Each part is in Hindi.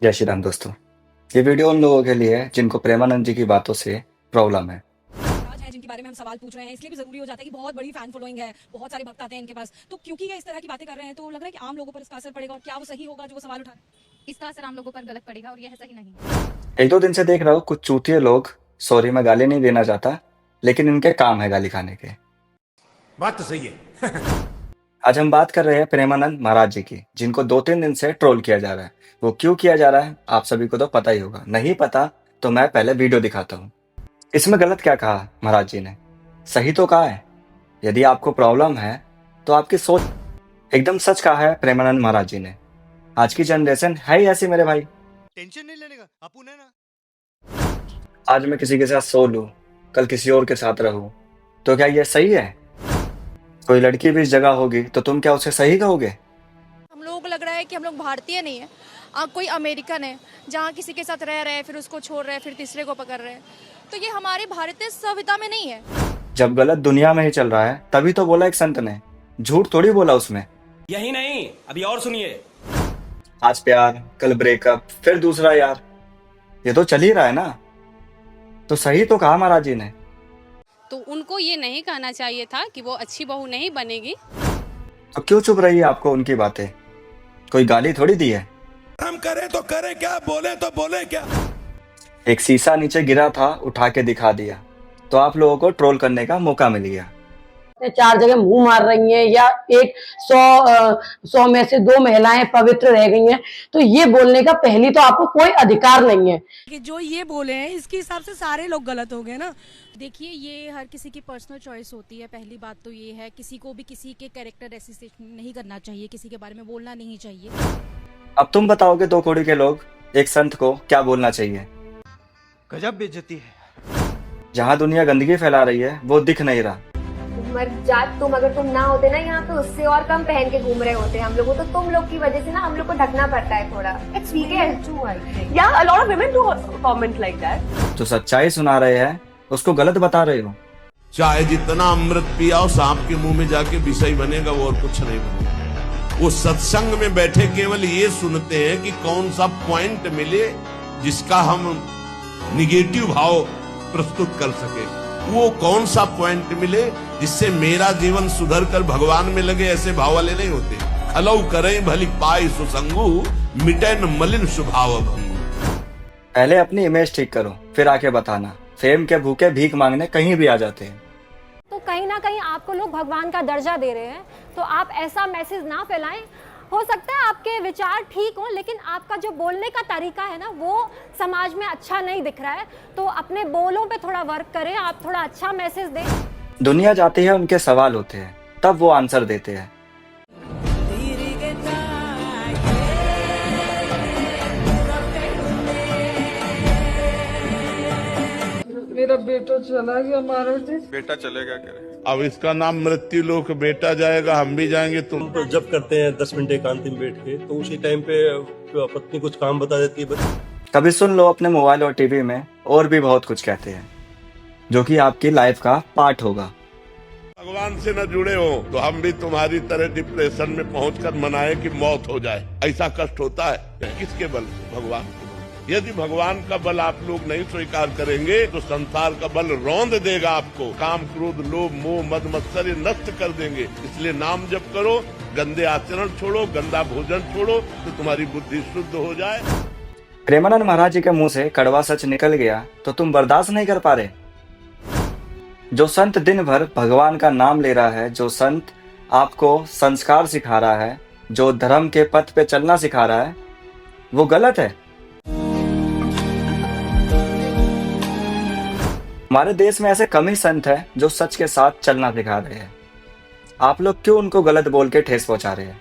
जय श्री राम दोस्तों। ये वीडियो उन लोगों के लिए है जिनको प्रेमानंद जी की बातों से प्रॉब्लम है। राज हैं जिनके बारे में हम सवाल पूछ रहे हैं, इसलिए भी जरूरी हो जाता है कि बहुत बड़ी फैन फॉलोइंग है, बहुत सारे भक्त आते हैं इनके पास। तो क्योंकि ये इस तरह की बातें कर रहे हैं तो लग रहा है कि आम लोगों पर इसका असर पड़ेगा, और क्या वो सही होगा जो वो सवाल उठा रहे हैं? इसका असर आम लोगों पर गलत पड़ेगा और यह सही नहीं। एक दो दिन से देख रहा हूँ कुछ चूतिए लोग, सॉरी मैं गाली नहीं देना चाहता, लेकिन इनके काम है गाली खाने के। बात तो सही है। आज हम बात कर रहे हैं प्रेमानंद महाराज जी की, जिनको 2-3 दिन से ट्रोल किया जा रहा है। वो क्यों किया जा रहा है आप सभी को तो पता ही होगा, नहीं पता तो मैं पहले वीडियो दिखाता हूँ। इसमें गलत क्या कहा महाराज जी ने? सही तो कहा है। यदि आपको प्रॉब्लम है तो आपकी सोच, एकदम सच कहा है प्रेमानंद महाराज जी ने। आज की जनरेशन है ही ऐसी मेरे भाई। टेंशन नहीं लेने का, अपन है ना। आज मैं किसी के साथ सो लूं, कल किसी और के साथ रहूं, तो क्या ये सही है? कोई लड़की भी इस जगह होगी तो तुम क्या उसे सही कहोगे? हम लोगों को लग रहा है कि हम लोग भारतीय नहीं है, कोई अमेरिकन है जहाँ किसी के साथ रह रहे हैं, फिर उसको छोड़ रहे हैं, फिर तीसरे को पकड़ रहे हैं। तो ये हमारे भारतीय संविधा में नहीं है। जब गलत दुनिया में ही चल रहा है तभी तो बोला एक संत ने, झूठ थोड़ी बोला उसमें। यही नहीं, अभी और सुनिए। आज प्यार, कल ब्रेकअप, फिर दूसरा यार, ये तो चल ही रहा है ना। तो सही तो कहा महाराज जी ने। तो उनको ये नहीं कहना चाहिए था कि वो अच्छी बहू नहीं बनेगी। तो क्यों चुप रही है? आपको उनकी बातें कोई गाली थोड़ी दी है। हम करें तो करें क्या, बोले तो बोले क्या। एक शीशा नीचे गिरा था, उठा के दिखा दिया, तो आप लोगों को ट्रोल करने का मौका मिल गया। 4 जगह मुंह मार रही हैं या 100 में से 2 महिलाएं पवित्र रह गई हैं, तो ये बोलने का पहली तो आपको कोई अधिकार नहीं है कि जो ये बोले हैं इसके हिसाब से सारे लोग गलत हो गए ना। देखिए, ये हर किसी की पर्सनल चॉइस होती है। पहली बात तो ये है, किसी को भी किसी के कैरेक्टर एसोसिएशन नहीं करना चाहिए, किसी के बारे में बोलना नहीं चाहिए। अब तुम बताओगे 2 कौड़ी के लोग एक संत को क्या बोलना चाहिए? गजब बेइज्जती है। जहाँ दुनिया गंदगी फैला रही है वो दिख नहीं रहा। मर्द जात तुम, अगर तुम ना होते ना यहाँ पे, उससे और कम पहन के घूम रहे होते हम लोगों। तो तुम लोग की वजह से ना हम लोग को ढकना पड़ता है थोड़ा। ठीक है, या a lot of women do comment like that। जो सच्चाई सुना रहे हैं उसको गलत बता रहे हो। चाहे जितना अमृत पियाओ, सांप के मुंह में जाके विषय बनेगा, वो और कुछ नहीं बनेगा। वो सत्संग में बैठे केवल ये सुनते हैं कि कौन सा पॉइंट मिले जिसका हम निगेटिव भाव प्रस्तुत कर सके। वो कौन सा पॉइंट मिले जिससे मेरा जीवन सुधर कर भगवान में लगे, ऐसे भाव वाले नहीं होते। खलऊ करें भली पाई सुसंगु, मिटे न मलिन स्वभाव भंगु। पहले अपनी इमेज ठीक करो, फिर आके बताना। फेम के भूखे भीख मांगने कहीं भी आ जाते हैं। तो कहीं ना कहीं आपको लोग भगवान का दर्जा दे रहे हैं, तो आप ऐसा मैसेज ना फैलाएं। हो सकता है आपके विचार ठीक हो, लेकिन आपका जो बोलने का तरीका है ना, वो समाज में अच्छा नहीं दिख रहा है। तो अपने बोलों पे थोड़ा वर्क करें, आप थोड़ा अच्छा मैसेज दें। दुनिया जाती है, उनके सवाल होते हैं, तब वो आंसर देते हैं। मेरा बेटा चला गया महाराज जी। बेटा चलेगा क्या? अब इसका नाम मृत्यु लोक, बेटा जाएगा हम भी जाएंगे। तुम तो जब करते हैं 10 मिनट एकांत में बैठ के, तो उसी टाइम पे पत्नी कुछ काम बता देती है। बस कभी सुन लो अपने मोबाइल और टीवी में और भी बहुत कुछ कहते हैं, जो कि आपकी लाइफ का पार्ट होगा। भगवान से न जुड़े हो तो हम भी तुम्हारी तरह डिप्रेशन में पहुंचकर मनाए कि मौत हो जाए। ऐसा कष्ट होता है किसके बल से? भगवान के बल। यदि भगवान का बल आप लोग नहीं स्वीकार करेंगे तो संसार का बल रौंद देगा आपको। काम, क्रोध, लोभ, मोह, मद, मत्सर नष्ट कर देंगे। इसलिए नाम जप करो, गंदे आचरण छोड़ो, गंदा भोजन छोड़ो, तो तुम्हारी बुद्धि शुद्ध हो जाए। प्रेमानंद महाराज जी के मुंह से कड़वा सच निकल गया तो तुम बर्दाश्त नहीं कर पा रहे? जो संत दिन भर भगवान का नाम ले रहा है, जो संत आपको संस्कार सिखा रहा है, जो धर्म के पथ पे चलना सिखा रहा है, वो गलत है। हमारे देश में ऐसे कम ही संत हैं जो सच के साथ चलना सिखा रहे हैं। आप लोग क्यों उनको गलत बोल के ठेस पहुंचा रहे हैं?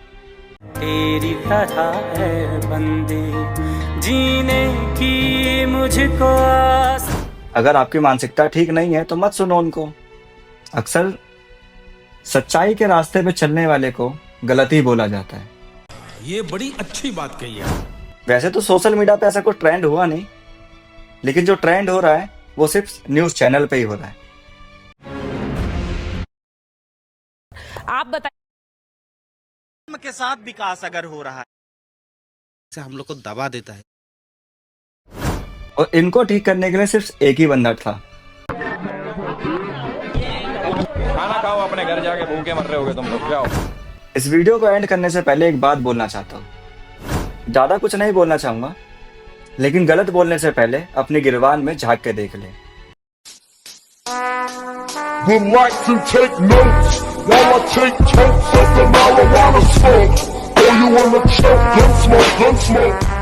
तेरी तरह है बंदे जीने की मुझको आस। अगर आपकी मानसिकता ठीक नहीं है तो मत सुनो उनको। अक्सर सच्चाई के रास्ते पे चलने वाले को गलत ही बोला जाता है। ये बड़ी अच्छी बात कही है। वैसे तो सोशल मीडिया पे ऐसा कोई ट्रेंड हुआ नहीं, लेकिन जो ट्रेंड हो रहा है वो सिर्फ न्यूज चैनल पे ही हो रहा है। आप बताइए के साथ विकास अगर हो रहा है, हम लोग को दबा देता है। और इनको ठीक करने के लिए सिर्फ एक ही बंदा था। खाना खाओ, अपने घर जाके भूखे मर रहे होगे तुम लोग, जाओ। इस वीडियो को एंड करने से पहले एक बात बोलना चाहता हूँ। ज्यादा कुछ नहीं बोलना चाहूंगा, लेकिन गलत बोलने से पहले अपनी गिरबान में झांक के देख ले। Relax and take notes while I take totes of the marijuana smoke. Oh, you wanna choke? Gun smoke, gun smoke.